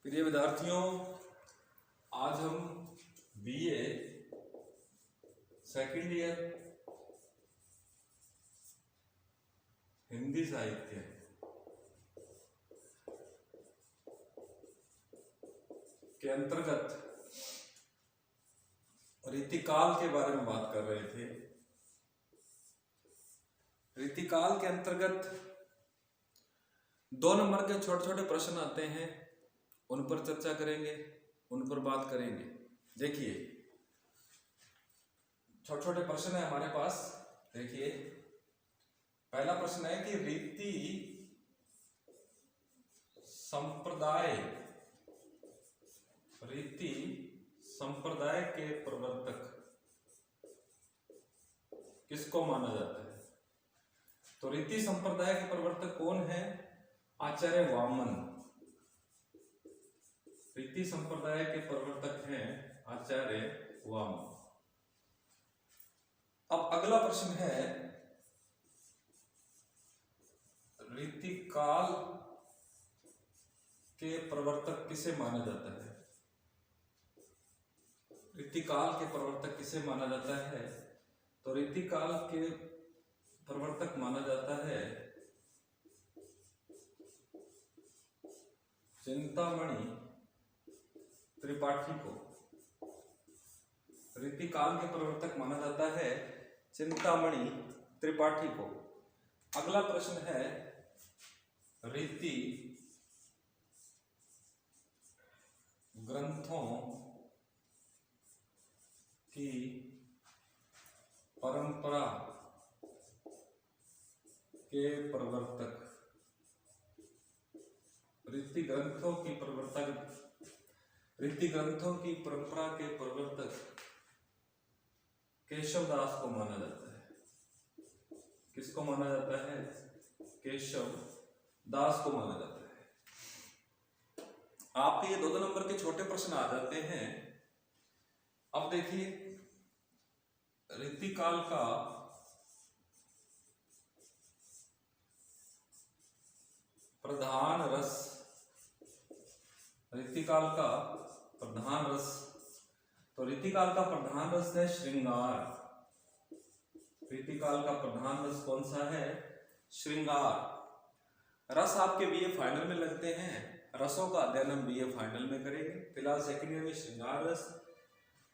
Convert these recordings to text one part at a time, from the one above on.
प्रिय विद्यार्थियों, आज हम बीए सेकंड ईयर हिंदी साहित्य के अंतर्गत रीतिकाल के बारे में बात कर रहे थे। रीतिकाल के अंतर्गत 2 नंबर के छोटे छोटे प्रश्न आते हैं, उन पर चर्चा करेंगे, उन पर बात करेंगे। देखिए, छोटे छोटे प्रश्न है हमारे पास। देखिए, पहला प्रश्न है कि रीति संप्रदाय के प्रवर्तक किसको माना जाता है? तो रीति संप्रदाय के प्रवर्तक कौन है? आचार्य वामन। रीति संप्रदाय के प्रवर्तक हैं आचार्य वामन। अब अगला प्रश्न है, रीतिकाल के प्रवर्तक किसे माना जाता है? रीतिकाल के प्रवर्तक किसे माना जाता है? तो रीतिकाल के प्रवर्तक माना जाता है चिंतामणि त्रिपाठी को। रीतिकाल के प्रवर्तक माना जाता है चिंतामणि त्रिपाठी को। अगला प्रश्न है, रीति ग्रंथों की परंपरा के प्रवर्तक। रीति ग्रंथों की परंपरा के प्रवर्तक केशवदास को माना जाता है। किसको माना जाता है? केशवदास को माना जाता है। आपके ये 2 नंबर के छोटे प्रश्न आ जाते हैं। अब देखिए, रीतिकाल का प्रधान रस, रीतिकाल का प्रधान रस, तो रीतिकाल का प्रधान रस है श्रृंगार। रीतिकाल का प्रधान रस कौन सा है? श्रृंगार। रस आपके बीए फाइनल में लगते हैं, रसों का अध्ययन हम बीए फाइनल में करेंगे। फिलहाल सेकेंड ईयर में श्रृंगार रस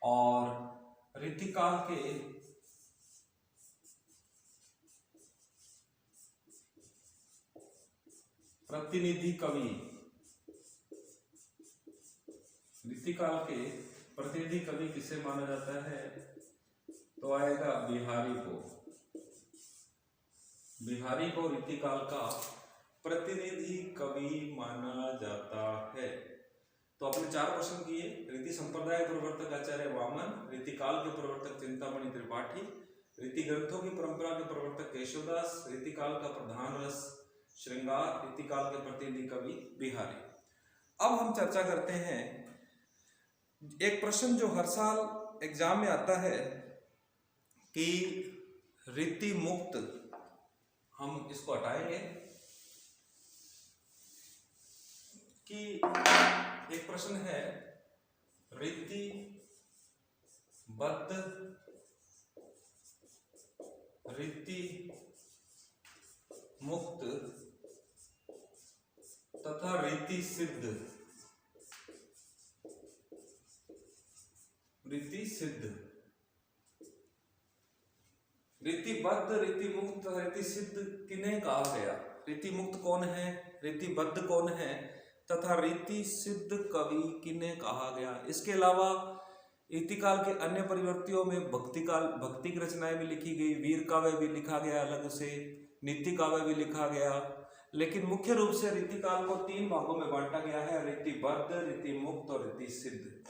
और रीतिकाल के प्रतिनिधि कवि, रीतिकाल के प्रतिनिधि कवि किसे माना जाता है? तो आएगा बिहारी को। बिहारी को रीतिकाल का प्रतिनिधि कवि माना जाता है। तो आपने 4 प्रश्न किए। रीति संप्रदाय प्रवर्तक आचार्य वामन, रीतिकाल के प्रवर्तक चिंतामणि त्रिपाठी, रीति ग्रंथों की परंपरा के प्रवर्तक केशवदास, रीतिकाल का प्रधान रस श्रृंगार, रीतिकाल के प्रतिनिधि कवि बिहारी। अब हम चर्चा करते हैं एक प्रश्न जो हर साल एग्जाम में आता है कि रीति मुक्त, हम इसको हटाएंगे कि एक प्रश्न है, रीति बद्ध, रीति मुक्त तथा रीति सिद्ध। रीति सिद्ध, रीतिबद्ध, रीति मुक्त, रीति सिद्ध किन्हें कहा गया? रीति मुक्त कौन है, रीतिबद्ध कौन है तथा रीति सिद्ध कवि किन्हें कहा गया? इसके अलावा रीतिकाल के अन्य परिवर्तियों में भक्ति की रचनाएं भी लिखी गई, वीर काव्य भी लिखा गया अलग से, नीति काव्य भी लिखा गया। लेकिन मुख्य रूप से रीतिकाल को 3 भागों में बांटा गया है, रीतिबद्ध, रीति मुक्त और रीति सिद्ध।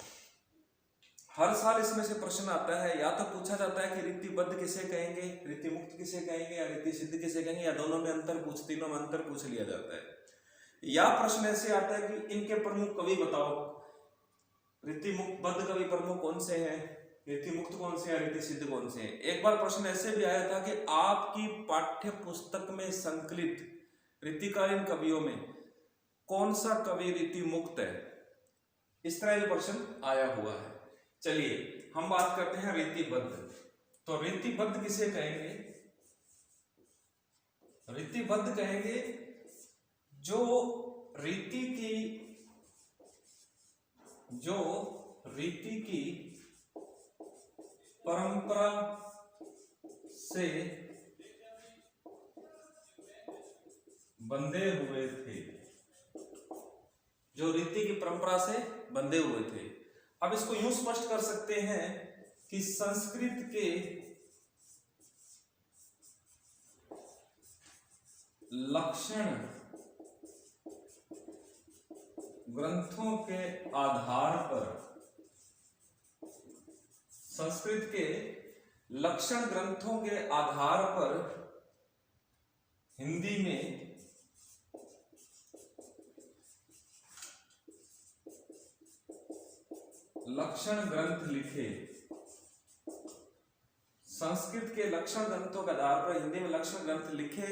हर साल इसमें से प्रश्न आता है, या तो पूछा जाता है कि रीतिबद्ध किसे कहेंगे, रीति मुक्त किसे कहेंगे या रीति सिद्ध किसे कहेंगे, या दोनों में अंतर तीनों में अंतर पूछ लिया जाता है। या प्रश्न ऐसे आता है कि इनके प्रमुख कवि बताओ, रीति मुक्तबद्ध कवि प्रमुख कौन से हैं, रीति मुक्त कौन से हैं, रीति सिद्ध कौन से हैं। एक बार प्रश्न ऐसे भी आया था कि आपकी पाठ्य पुस्तक में संकलित रीतिकालीन कवियों में कौन सा कवि रीति मुक्त है, इस तरह ये प्रश्न आया हुआ है। चलिए हम बात करते हैं रीतिबद्ध। तो रीतिबद्ध किसे कहेंगे? रीतिबद्ध कहेंगे जो रीति की परंपरा से बंधे हुए थे, जो रीति की परंपरा से बंधे हुए थे। अब इसको यूं स्पष्ट कर सकते हैं कि संस्कृत के लक्षण ग्रंथों के आधार पर, संस्कृत के लक्षण ग्रंथों के आधार पर हिंदी में लक्षण ग्रंथ लिखे। संस्कृत के लक्षण ग्रंथों के आधार पर हिंदी में लक्षण ग्रंथ लिखे,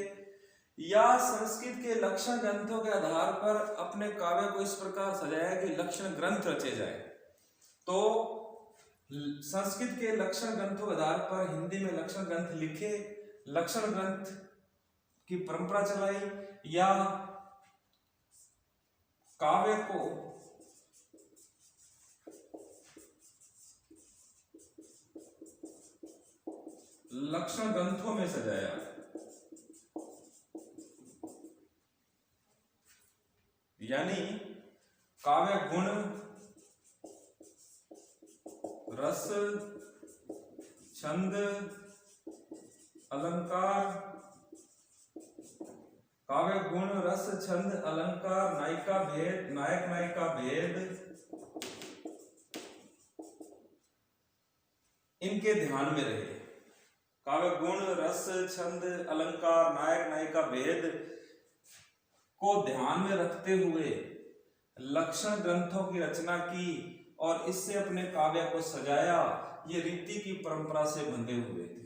या संस्कृत के लक्षण ग्रंथों के आधार पर अपने काव्य को इस प्रकार सजाया कि लक्षण ग्रंथ रचे जाए। तो संस्कृत के लक्षण ग्रंथों के आधार पर हिंदी में लक्षण ग्रंथ लिखे, लक्षण ग्रंथ की परंपरा चलाई, या काव्य को लक्षण ग्रंथों में सजाया। यानी काव्य गुण, रस, छंद, अलंकार, काव्य गुण, रस, छंद, अलंकार, नायिका भेद, नायक नायिका भेद, इनके ध्यान में रहे। काव्य गुण, रस, छंद, अलंकार, नायक नायिका भेद को ध्यान में रखते हुए लक्षण ग्रंथों की रचना की और इससे अपने काव्य को सजाया। ये रीति की परंपरा से बंधे हुए थे।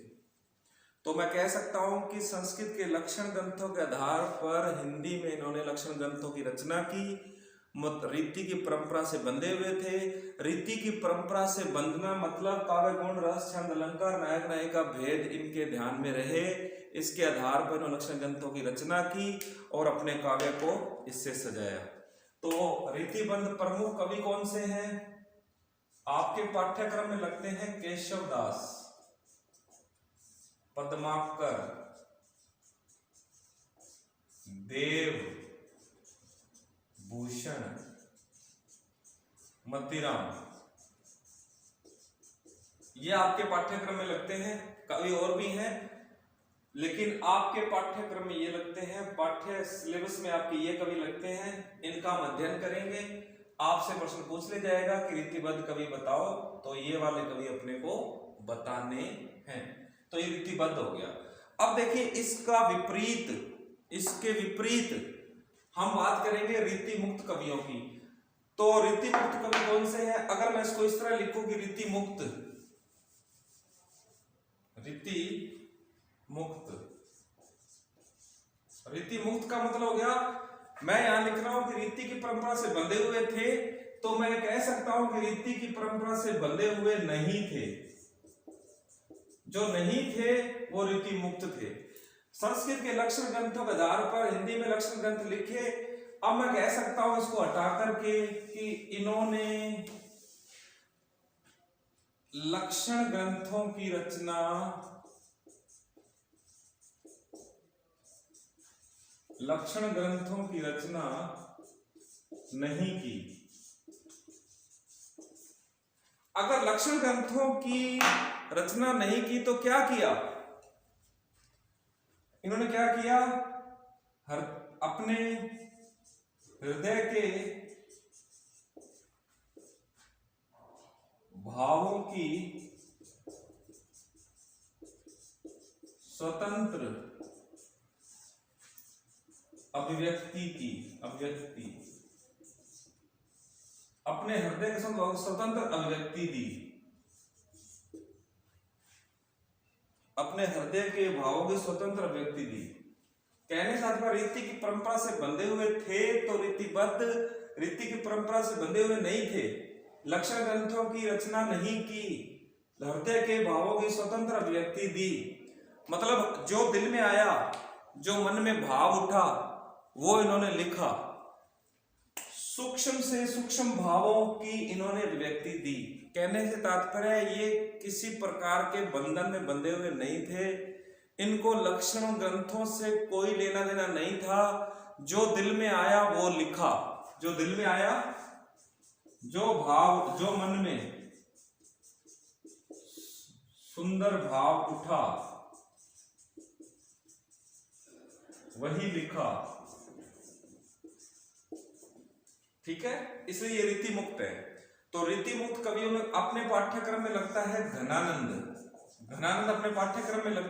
तो मैं कह सकता हूं कि संस्कृत के लक्षण ग्रंथों के आधार पर हिंदी में इन्होंने लक्षण ग्रंथों की रचना की, रीति की परंपरा से बंधे हुए थे। रीति की परंपरा से बंधना मतलब काव्य गुण, रस, छंद, अलंकार, नायक नायिका भेद इनके ध्यान में रहे। इसके आधार पर उन्होंने लक्षण ग्रंथों की रचना की और अपने काव्य को इससे सजाया। तो रीतिबद्ध प्रमुख कवि कौन से हैं? आपके पाठ्यक्रम में लगते हैं केशव दास, पद्माकर, देव भूषण, मतीराम, ये आपके पाठ्यक्रम में लगते हैं। कवि और भी हैं, लेकिन आपके पाठ्यक्रम में ये लगते हैं, पाठ्य सिलेबस में आपके ये कवि लगते हैं। इनका हम अध्ययन करेंगे। आपसे प्रश्न पूछ लिया जाएगा कि रीतिबद्ध कवि बताओ, तो ये वाले कवि अपने को बताने हैं। तो ये रीतिबद्ध हो गया। अब देखिए इसका विपरीत, इसके विपरीत हम बात करेंगे रीति मुक्त कवियों की। तो रीति मुक्त कवि कौन से हैं? अगर मैं इसको इस तरह लिखूं कि रीति मुक्त, रीति मुक्त का मतलब हो गया, मैं यहां लिख रहा हूं कि रीति की परंपरा से बंधे हुए थे, तो मैं कह सकता हूं कि रीति की परंपरा से बंधे हुए नहीं थे। जो नहीं थे वो रीति मुक्त थे। संस्कृत के लक्षण ग्रंथों के आधार पर हिंदी में लक्षण ग्रंथ लिखे। अब मैं कह सकता हूं इसको हटा करके कि इन्होंने लक्षण ग्रंथों की रचना नहीं की। अगर लक्षण ग्रंथों की रचना नहीं की तो क्या किया इन्होंने? क्या किया? अपने हृदय के भावों की स्वतंत्र अभिव्यक्ति की, अपने हृदय के स्वतंत्र अभिव्यक्ति दी। अपने हृदय के भावों की स्वतंत्र अभिव्यक्ति दी। कहने साथ रीति की परंपरा से बंधे हुए थे, तो रीतिबद्ध रीति की परंपरा से बंधे हुए नहीं थे, लक्षण ग्रंथों की रचना नहीं की, हृदय के भावों की स्वतंत्र अभिव्यक्ति दी। मतलब जो दिल में आया, जो मन में भाव उठा, वो इन्होंने लिखा। सूक्ष्म से सूक्ष्म भावों की इन्होंने अभिव्यक्ति दी। कहने से तात्पर्य ये किसी प्रकार के बंधन में बंधे हुए नहीं थे, इनको लक्षण ग्रंथों से कोई लेना देना नहीं था। जो दिल में आया वो लिखा, जो दिल में आया, जो भाव, जो मन में सुंदर भाव उठा, वही लिखा। ठीक है, इसलिए ये रीति मुक्त है। तो रीति मुक्त कवियों में अपने पाठ्यक्रम में लगता है घनानंद। घनानंद अपने पाठ्यक्रम में लगता है।